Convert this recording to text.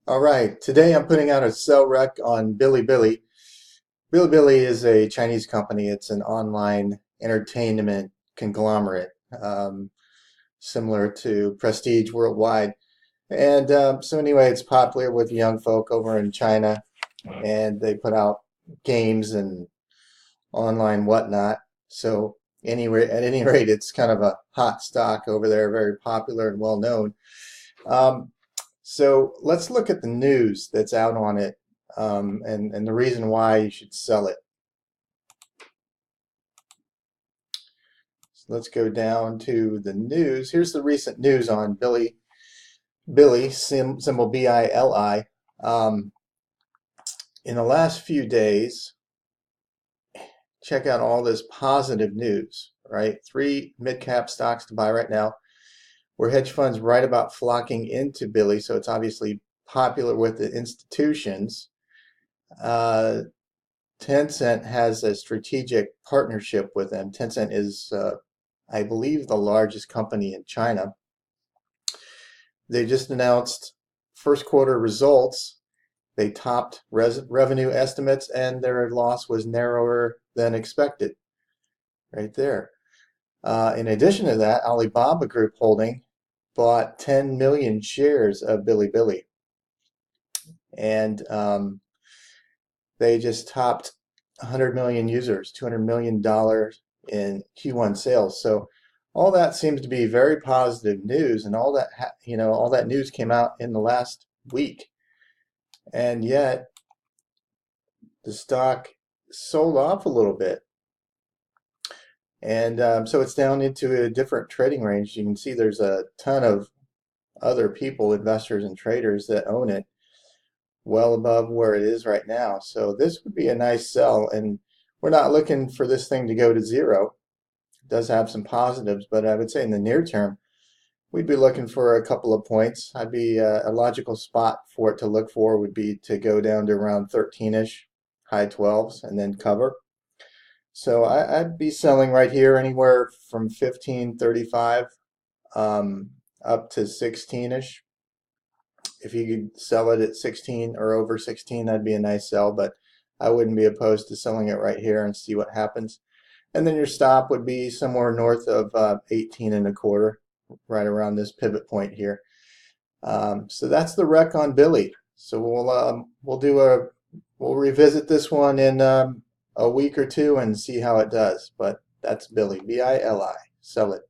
All right, today I'm putting out a sell rec on Bilibili. Bilibili is a Chinese company. It's an online entertainment conglomerate, similar to Prestige Worldwide. And so anyway, it's popular with young folk over in China, and they put out games and online whatnot. So at any rate, it's kind of a hot stock over there, very popular and well known. Um, so let's look at the news that's out on it, and the reason why you should sell it. So let's go down to the news. Here's the recent news on BILI, symbol BILI. In the last few days, check out all this positive news, right? 3 mid-cap stocks to buy right now, where hedge funds right about flocking into BILI, so it's obviously popular with the institutions. Tencent has a strategic partnership with them. Tencent is, I believe, the largest company in China. They just announced first quarter results. They topped revenue estimates, and their loss was narrower than expected. Right there. In addition to that, Alibaba Group Holding bought 10 million shares of Bilibili, and they just topped 100 million users, $200 million in Q1 sales. So all that seems to be very positive news, and all that all that news came out in the last week, and yet the stock sold off a little bit, and so it's down into a different trading range. You can see there's a ton of other people, investors and traders, that own it well above where it is right now. So this would be a nice sell, and we're not looking for this thing to go to zero. It does have some positives, but I would say in the near term, we'd be looking for a couple of points. I'd be a logical spot for it to look for would be to go down to around 13-ish, high 12s, and then cover. So I'd be selling right here anywhere from 15.35 up to 16-ish. If you could sell it at 16 or over 16, that'd be a nice sell, but I wouldn't be opposed to selling it right here and see what happens. And then your stop would be somewhere north of 18 and a quarter, right around this pivot point here. So that's the rec on BILI. So we'll revisit this one in a week or two and see how it does. But that's BILI, BILI. Sell it.